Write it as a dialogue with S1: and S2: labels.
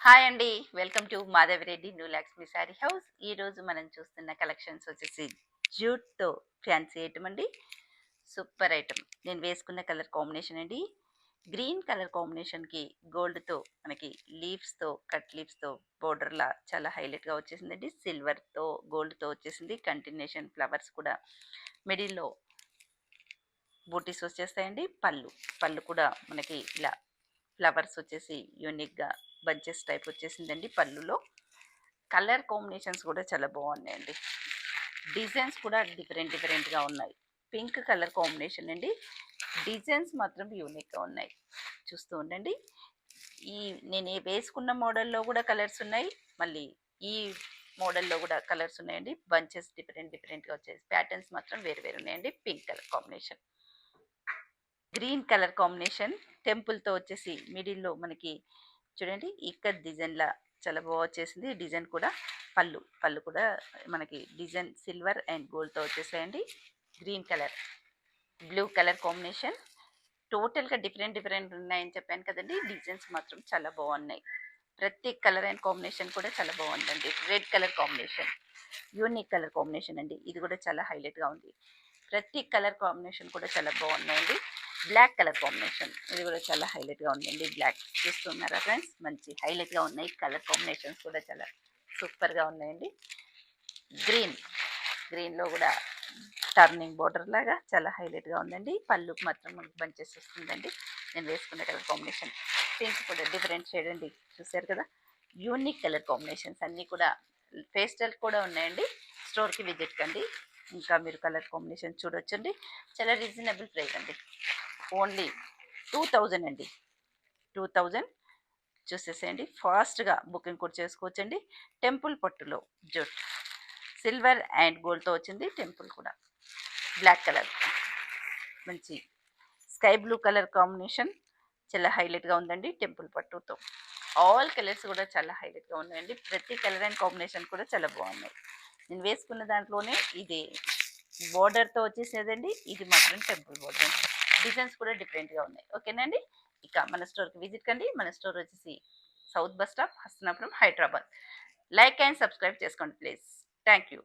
S1: Hi అండి. Welcome to Madhavi Reddy new Lakshmi sari house. ఈరోజు మనం చూస్తున్న కలెక్షన్స్ వచ్చేసి జూట్‌తో ఫ్యాన్సీ ఐటమ్ అండి. Super item. నేను వేసుకున్న కలర్ కాంబినేషన్ అండి. గ్రీన్ కలర్ కాంబినేషన్‌కి గోల్డ్‌తో మనకి లీవ్స్‌తో కట్ లీవ్స్‌తో బోర్డర్‌లా చాలా హైలైట్‌గా వచ్చేసిందండి. సిల్వర్‌తో గోల్డ్‌తో వచ్చేసింది. కంటిన్యూషన్ ఫ్లవర్స్ కూడా మిడిల్‌లో బూటీస్ వచ్చేస్తాయండి. పళ్ళు కూడా మనకి ఇలా ఫ్లవర్స్ వచ్చేసి యూనిక్‌గా బంచెస్ టైప్ వచ్చేసిందండి పళ్ళులో. కలర్ కాంబినేషన్స్ కూడా చాలా బాగున్నాయండి. డిజైన్స్ కూడా డిఫరెంట్‌గా ఉన్నాయి. పింక్ కలర్ కాంబినేషన్ అండి. డిజైన్స్ మాత్రం యూనిక్‌గా ఉన్నాయి. చూస్తూ ఉండండి. ఈ నేను వేసుకున్న మోడల్‌లో కూడా కలర్స్ ఉన్నాయి. మళ్ళీ ఈ మోడల్‌లో కూడా కలర్స్ ఉన్నాయండి. బంచెస్ డిఫరెంట్‌గా వచ్చేసి ప్యాటర్న్స్ మాత్రం వేరు ఉన్నాయండి. Pink colour combination. Green colour combination టెంపుల్‌తో వచ్చేసి మిడిల్‌లో మనకి చూడండి ఇక్కత్ డిజైన్‌లా చాలా బాగా వచ్చేసింది. డిజైన్ కూడా పళ్ళు కూడా మనకి డిజైన్ సిల్వర్ అండ్ గోల్డ్‌తో వచ్చేసాయండి. Green colour, blue colour combination టోటల్‌గా డిఫరెంట్ ఉన్నాయని చెప్పాను కదండీ! డిజైన్స్ మాత్రం చాలా బాగున్నాయి. ప్రతి కలర్ అండ్ కాంబినేషన్ కూడా చాలా బాగుందండి. Red colour combination unique colour combination అండి. ఇది కూడా చాలా హైలైట్‌గా ఉంది. ప్రతి కలర్ కాంబినేషన్ కూడా చాలా బాగున్నాయండి. బ్లాక్ కలర్ కాంబినేషన్ ఇది కూడా చాలా హైలైట్‌గా ఉందండి. బ్లాక్ చూస్తున్నారా ఫ్రెండ్స్? మంచి హైలైట్‌గా ఉన్నాయి. కలర్ కాంబినేషన్స్ కూడా చాలా సూపర్‌గా ఉన్నాయండి. గ్రీన్‌లో కూడా టర్నింగ్ బోర్డర్ లాగా చాలా హైలైట్‌గా ఉందండి. పళ్ళుకి మాత్రం మనకి బంచెస్ వస్తుందండి. నేను వేసుకున్న కలర్ కాంబినేషన్ పింక్ కూడా డిఫరెంట్ షేడ్ అండి. చూసారు కదా! యూనిక్ కలర్ కాంబినేషన్స్ అన్నీ కూడా పేస్టల్ కూడా ఉన్నాయండి. స్టోర్‌కి విజిట్ కండి. ఇంకా మీరు కలర్ కాంబినేషన్ చూడొచ్చండి. చాలా రీజనబుల్ ప్రైస్ అండి. ఓన్లీ 2000 అండి. 2000 చూసేసేయండి. ఫాస్ట్‌గా బుకింగ్ కూడా చేసుకోవచ్చండి. టెంపుల్ పట్టులో జూట్ సిల్వర్ అండ్ గోల్డ్‌తో వచ్చింది. టెంపుల్ కూడా బ్లాక్ కలర్ మంచి స్కై బ్లూ కలర్ కాంబినేషన్ చాలా హైలైట్‌గా ఉందండి. టెంపుల్ పట్టుతో ఆల్ కలర్స్ కూడా చాలా హైలైట్‌గా ఉన్నాయండి. ప్రతి కలర్ అండ్ కాంబినేషన్ కూడా చాలా బాగున్నాయి. నేను వేసుకున్న దాంట్లోనే ఇది బోర్డర్‌తో వచ్చేసేదండి. ఇది మాత్రం టెంపుల్ బోర్డర్. డిజైన్స్ కూడా డిఫరెంట్‌గా ఉన్నాయి. ఓకేనండి. ఇక మన స్టోర్‌కి విజిట్ కండి. మన స్టోర్ వచ్చేసి south bus stop, Hastinapuram, Hyderabad. Like and subscribe చేసుకోండి ప్లీజ్. Thank you.